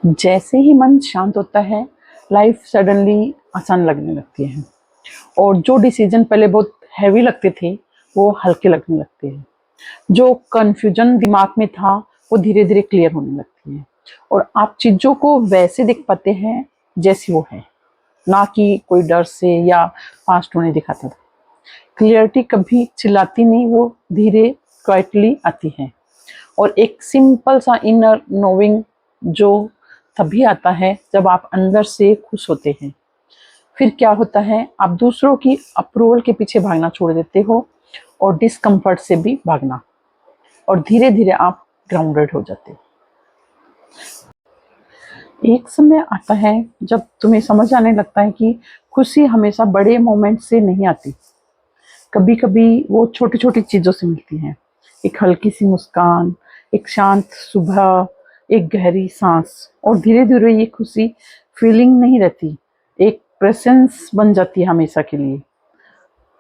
जैसे ही मन शांत होता है, लाइफ सडनली आसान लगने लगती है और जो डिसीजन पहले बहुत हैवी लगते थे, वो हल्के लगने लगते हैं। जो कन्फ्यूजन दिमाग में था, वो धीरे-धीरे क्लियर होने लगती है और आप चीज़ों को वैसे देख पाते हैं जैसी वो है, ना कि कोई डर से या फास्ट होने दिखाता था। क्लियरिटी कभी चिल्लाती नहीं, वो धीरे क्वाइटली आती है और एक सिंपल सा इनर नोइंग जो तभी आता है जब आप अंदर से खुश होते हैं। फिर क्या होता है, आप दूसरों की अप्रूवल के पीछे भागना छोड़ देते हो और डिस्कम्फर्ट से भी भागना, और धीरे धीरे आप ग्राउंडेड हो जाते हो। एक समय आता है जब तुम्हें समझ आने लगता है कि खुशी हमेशा बड़े मोमेंट से नहीं आती, कभी कभी वो छोटी छोटी चीज़ों से मिलती है। एक हल्की सी मुस्कान, एक शांत सुबह, एक गहरी सांस, और धीरे धीरे ये खुशी फीलिंग नहीं रहती, एक प्रेजेंस बन जाती है हमेशा के लिए।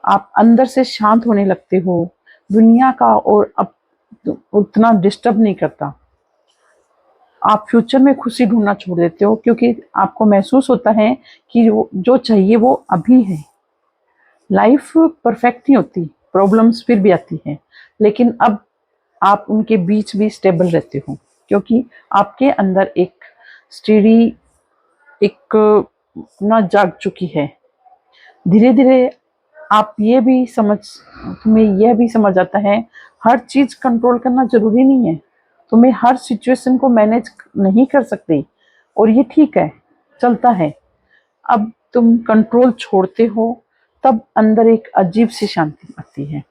आप अंदर से शांत होने लगते हो, दुनिया का और अब उतना डिस्टर्ब नहीं करता। आप फ्यूचर में खुशी ढूंढना छोड़ देते हो क्योंकि आपको महसूस होता है कि जो चाहिए वो अभी है। लाइफ परफेक्ट नहीं होती, प्रॉब्लम्स फिर भी आती हैं, लेकिन अब आप उनके बीच भी स्टेबल रहते हो क्योंकि आपके अंदर एक स्टेडी एक ना जाग चुकी है। धीरे धीरे आप ये भी समझ तुम्हें यह भी समझ आता है, हर चीज कंट्रोल करना जरूरी नहीं है। तुम्हें हर सिचुएशन को मैनेज नहीं कर सकते और ये ठीक है, चलता है। अब तुम कंट्रोल छोड़ते हो, तब अंदर एक अजीब सी शांति आती है।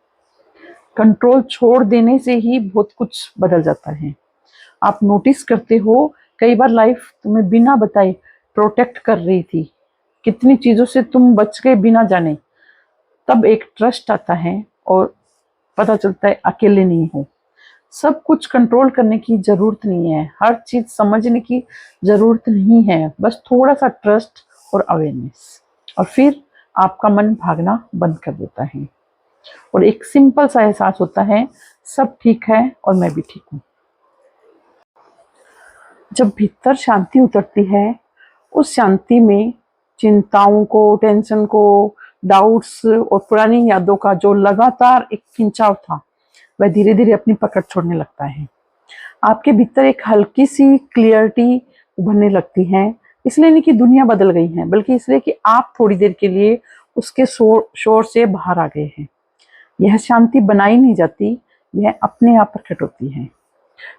कंट्रोल छोड़ देने से ही बहुत कुछ बदल जाता है। आप नोटिस करते हो, कई बार लाइफ तुम्हें बिना बताए प्रोटेक्ट कर रही थी, कितनी चीजों से तुम बच गए बिना जाने। तब एक ट्रस्ट आता है और पता चलता है अकेले नहीं हो। सब कुछ कंट्रोल करने की जरूरत नहीं है, हर चीज समझने की जरूरत नहीं है, बस थोड़ा सा ट्रस्ट और अवेयरनेस, और फिर आपका मन भागना बंद कर देता है और एक सिंपल सा एहसास होता है, सब ठीक है और मैं भी ठीक हूँ। जब भीतर शांति उतरती है, उस शांति में चिंताओं को, टेंशन को, डाउट्स और पुरानी यादों का जो लगातार एक खिंचाव था, वह धीरे धीरे अपनी पकड़ छोड़ने लगता है। आपके भीतर एक हल्की सी क्लियरिटी उभरने लगती है, इसलिए नहीं कि दुनिया बदल गई है, बल्कि इसलिए कि आप थोड़ी देर के लिए उसके शोर से बाहर आ गए हैं। यह शांति बनाई नहीं जाती, यह अपने आप प्रकट होती है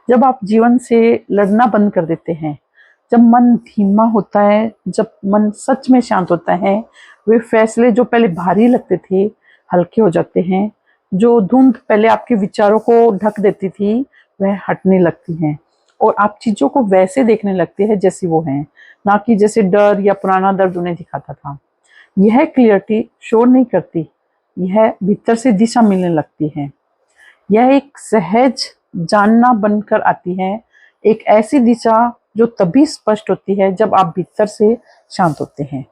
जब आप जीवन से लड़ना बंद कर देते हैं, जब मन धीमा होता है, जब मन सच में शांत होता है। वे फैसले जो पहले भारी लगते थे, हल्के हो जाते हैं। जो धुंध पहले आपके विचारों को ढक देती थी, वह हटने लगती हैं और आप चीजों को वैसे देखने लगते हैं जैसी वो हैं, ना कि जैसे डर या पुराना दर्द उन्हें दिखाता था। यह क्लियरिटी शोर नहीं करती, यह भीतर से दिशा मिलने लगती है। यह एक सहज जानना बनकर आती है, एक ऐसी दिशा जो तभी स्पष्ट होती है जब आप भीतर से शांत होते हैं।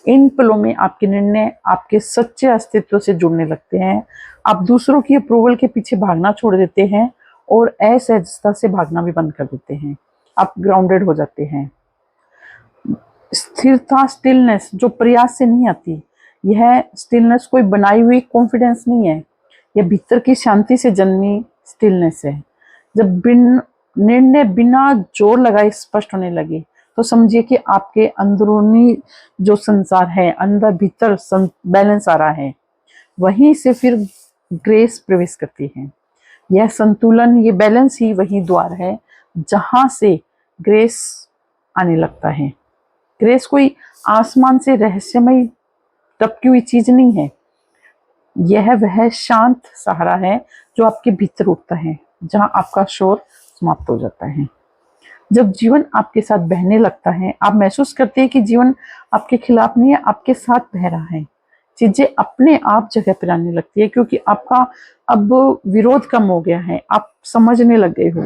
इन पलों में आपके निर्णय आपके सच्चे अस्तित्व से जुड़ने लगते हैं। आप दूसरों की अप्रूवल के पीछे भागना छोड़ देते हैं और असहजता से भागना भी बंद कर देते हैं। आप ग्राउंडेड हो जाते हैं। स्थिरता, स्टिलनेस जो प्रयास से नहीं आती, यह स्टिलनेस कोई बनाई हुई कॉन्फिडेंस नहीं है, यह भीतर की शांति से जन्मी स्टिलनेस है। जब निर्णय बिना जोर लगाए स्पष्ट होने लगे, तो समझिए कि आपके अंदरूनी जो संसार है, अंदर भीतर बैलेंस आ रहा है। वहीं से फिर ग्रेस प्रवेश करती है। यह संतुलन, ये बैलेंस ही वही द्वार है जहां से ग्रेस आने लगता है। ग्रेस कोई आसमान से रहस्यमय टपकी हुई चीज नहीं है, यह वह शांत सहारा है जो आपके भीतर उठता है, जहां आपका शोर समाप्त हो जाता है। जब जीवन आपके साथ बहने लगता है, आप महसूस करते हैं कि जीवन आपके खिलाफ नहीं है, आपके साथ बह रहा है। चीजें अपने आप जगह पर आने लगती है क्योंकि आपका अब विरोध कम हो गया है, आप समझने लग गए हो।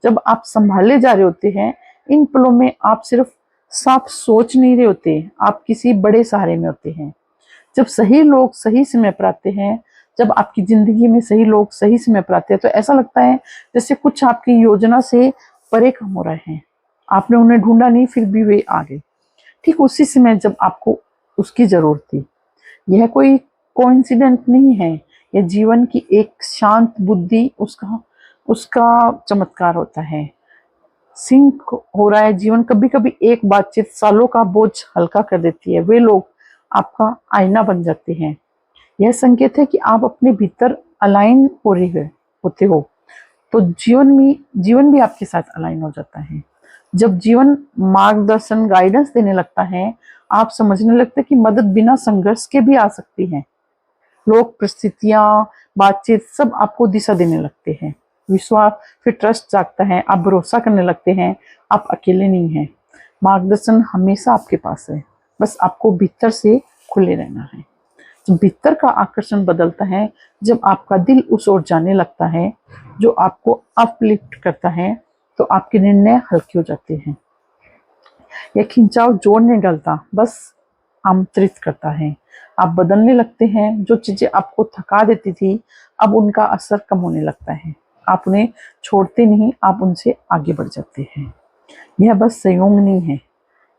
जब आप संभाले जा रहे होते हैं, इन पलों में आप सिर्फ साफ सोच नहीं रहे होते, आप किसी बड़े सहारे में होते हैं। जब सही लोग सही समय पर आते हैं, जब आपकी जिंदगी में सही लोग सही समय पर आते हैं, तो ऐसा लगता है जैसे कुछ आपकी योजना से परे काम हो रहे हैं। आपने उन्हें ढूंढा नहीं, फिर भी वे आ गए ठीक उसी समय जब आपको उसकी जरूरत थी। यह कोई कोइंसिडेंट नहीं है, यह जीवन की एक शांत बुद्धि उसका उसका चमत्कार होता है। सिंक हो रहा है जीवन, कभी कभी एक बातचीत सालों का बोझ हल्का कर देती है। वे लोग आपका आईना बन जाते हैं। यह संकेत है कि आप अपने भीतर अलाइन हो रहे होते हो, तो जीवन भी आपके साथ अलाइन हो जाता है। जब जीवन मार्गदर्शन गाइडेंस देने लगता है, आप समझने लगते हैं कि मदद बिना संघर्ष के भी आ सकती है। लोग, परिस्थितियां, बातचीत सब आपको दिशा देने लगते हैं। विश्वास, फिर ट्रस्ट जागता है, आप भरोसा करने लगते हैं, आप अकेले नहीं हैं। मार्गदर्शन हमेशा आपके पास है, बस आपको भीतर से खुले रहना है। जब भीतर का आकर्षण बदलता है, जब आपका दिल उस ओर जाने लगता है जो आपको अपलिफ्ट करता है, तो आपके निर्णय हल्के हो जाते हैं। यह खिंचाव जोर नहीं डालता, बस आमंत्रित करता है। आप बदलने लगते हैं, जो चीजें आपको थका देती थी अब उनका असर कम होने लगता है। आप उन्हें छोड़ते नहीं, आप उनसे आगे बढ़ जाते हैं। यह बस संयोग नहीं है,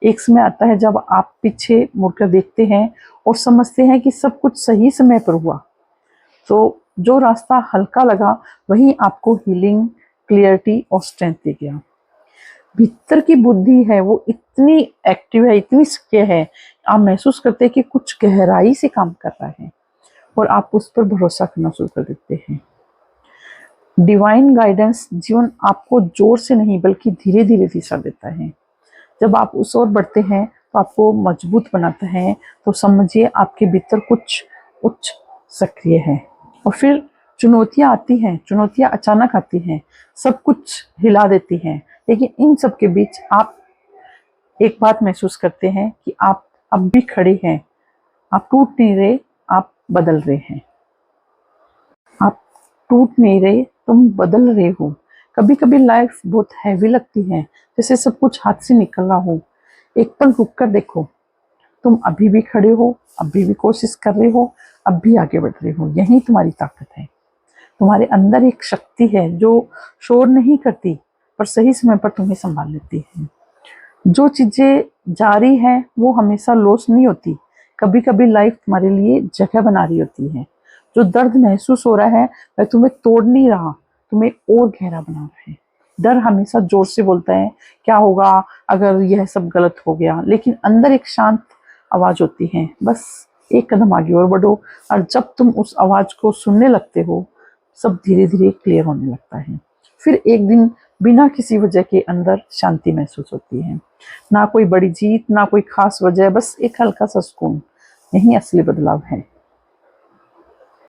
एक समय आता है जब आप पीछे मुड़कर देखते हैं और समझते हैं कि सब कुछ सही समय पर हुआ। तो जो रास्ता हल्का लगा वही आपको हीलिंग, क्लियरिटी और स्ट्रेंथ दे गया। भीतर की बुद्धि है वो इतनी एक्टिव है, इतनी सक्रिय है, आप महसूस करते हैं कि कुछ गहराई से काम कर रहा है और आप उस पर भरोसा करना शुरू कर देते हैं। डिवाइन गाइडेंस जीवन आपको जोर से नहीं बल्कि धीरे धीरे दिशा देता है। जब आप उस ओर बढ़ते हैं तो आपको मजबूत बनाता है, तो समझिए आपके भीतर कुछ उच्च सक्रिय है। और फिर चुनौतियां आती हैं, चुनौतियां अचानक आती हैं, सब कुछ हिला देती हैं, लेकिन इन सब के बीच आप एक बात महसूस करते हैं कि आप अब भी खड़े हैं। आप टूट नहीं रहे, आप बदल रहे हैं। आप टूट नहीं रहे, तुम बदल रहे हो। कभी कभी लाइफ बहुत हैवी लगती है, जैसे सब कुछ हाथ से निकल रहा हो। एक पल रुक कर देखो, तुम अभी भी खड़े हो, अभी भी कोशिश कर रहे हो, अब भी आगे बढ़ रहे हो। यही तुम्हारी ताकत है। तुम्हारे अंदर एक शक्ति है जो शोर नहीं करती, पर सही समय पर तुम्हें संभाल लेती है। जो चीजें जारी है वो हमेशा लॉस नहीं होती। कभी कभी लाइफ तुम्हारे लिए जगह बना रही होती है। जो दर्द महसूस हो रहा है वह तुम्हें तोड़ नहीं रहा, तुम्हें और गहरा बना रहा है। डर हमेशा जोर से बोलता है क्या होगा अगर यह सब गलत हो गया, लेकिन अंदर एक शांत आवाज होती है, बस एक कदम आगे और बढ़ो। और जब तुम उस आवाज को सुनने लगते हो, सब धीरे धीरे क्लियर होने लगता है। फिर एक दिन बिना किसी वजह के अंदर शांति महसूस होती है। ना कोई बड़ी जीत, ना कोई खास वजह, बस एक हल्का सा सुकून। यही असली बदलाव है।